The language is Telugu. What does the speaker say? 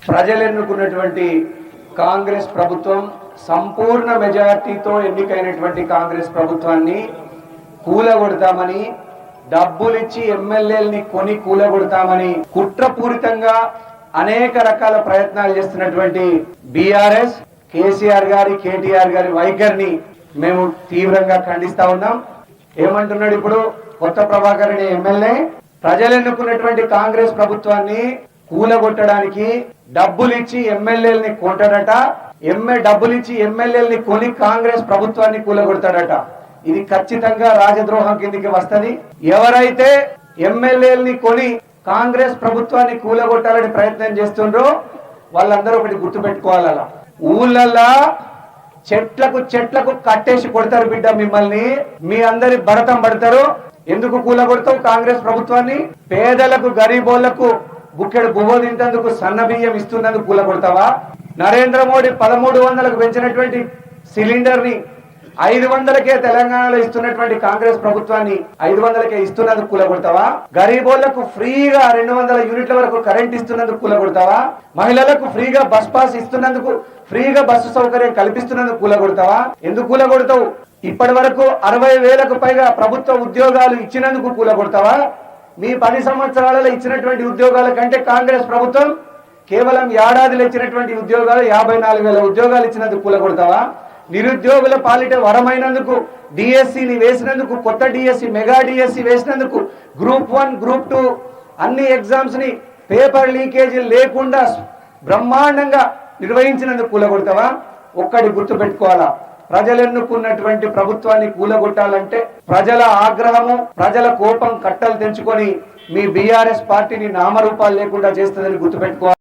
ప్రజలు ఎన్నుకున్నటువంటి కాంగ్రెస్ ప్రభుత్వం సంపూర్ణ మెజారిటీతో ఎన్నికైనటువంటి కాంగ్రెస్ ప్రభుత్వాన్ని కూలగొడతామని, డబ్బులిచ్చి ఎమ్మెల్యేలని కొని కూలగొడతామని కుట్రపూరితంగా అనేక రకాల ప్రయత్నాలు చేస్తున్నటువంటి బీఆర్ఎస్, కేసీఆర్ గారి, కేటీఆర్ గారి వైఖరిని మేము తీవ్రంగా ఖండిస్తా ఉన్నాం. ఏమంటున్నాడు ఇప్పుడు కొత్త ప్రభాకర్ అనే ఎమ్మెల్యే? ప్రజలు ఎన్నుకున్నటువంటి కాంగ్రెస్ ప్రభుత్వాన్ని కూలగొట్టడానికి డబ్బులిచ్చి ఎమ్మెల్యేలని కొంటాడట, డబ్బులిచ్చి ఎమ్మెల్యేలని కొని కాంగ్రెస్ ప్రభుత్వాన్ని కూలగొడతాడట. ఇది ఖచ్చితంగా రాజద్రోహం కిందికి వస్తది. ఎవరైతే ఎమ్మెల్యేలని కొని కాంగ్రెస్ ప్రభుత్వాన్ని కూలగొట్టాలని ప్రయత్నం చేస్తుండ్రో వాళ్ళందరూ ఒకటి గుర్తుపెట్టుకోవాలి. అలా ఊళ్ళల్లా చెట్లకు కట్టేసి కొడతారు బిడ్డ మిమ్మల్ని. మీ అందరి భరతం పడతారు. ఎందుకు కూలగొడతావు కాంగ్రెస్ ప్రభుత్వాన్ని? పేదలకు, గరీబోళ్లకు బుక్కెడు బువ్వ తింటందుకు సన్న బియ్యం ఇస్తున్నందుకు కూలగొడతావా? నరేంద్ర మోడీ 1300కు పెంచినటువంటి సిలిండర్ ని 500కే తెలంగాణలో ఇస్తున్నటువంటి కాంగ్రెస్ ప్రభుత్వాన్ని 500కే ఇస్తున్నందుకు కూలగొడతావా? గరీబోళ్లకు ఫ్రీగా 200 యూనిట్ల వరకు కరెంట్ ఇస్తున్నందుకు కూలగొడతావా? మహిళలకు ఫ్రీగా బస్ పాస్ ఇస్తున్నందుకు, ఫ్రీగా బస్సు సౌకర్యం కల్పిస్తున్నందుకు కూలగొడతావా? ఎందుకు కూలగొడతావు? ఇప్పటి వరకు 60,000కు పైగా ప్రభుత్వ ఉద్యోగాలు ఇచ్చినందుకు కూలగొడతావా? మీ 10 సంవత్సరాలలో ఇచ్చినటువంటి ఉద్యోగాల కంటే కాంగ్రెస్ ప్రభుత్వం కేవలం ఏడాదిలో ఇచ్చినటువంటి ఉద్యోగాలు 54,000 ఉద్యోగాలు ఇచ్చినందుకు కూలగొడతావా? నిరుద్యోగుల పాలిట వరమైనందుకు డిఎస్సిని వేసినందుకు, కొత్త డిఎస్సి, మెగా డిఎస్సి వేసినందుకు, గ్రూప్ 1, గ్రూప్ 2 అన్ని ఎగ్జామ్స్ ని పేపర్ లీకేజీ లేకుండా బ్రహ్మాండంగా నిర్వహించినందుకు కూలగొడతావా? ఒక్కటి గుర్తుపెట్టుకోవాలా, ప్రజలు ఎన్నుకున్నటువంటి ప్రభుత్వాన్ని కూలగొట్టాలంటే ప్రజల ఆగ్రహము, ప్రజల కోపం కట్టలు తెంచుకొని మీ బీఆర్ఎస్ పార్టీని నామరూపాలు లేకుండా చేస్తుందని గుర్తుపెట్టుకోవాలి.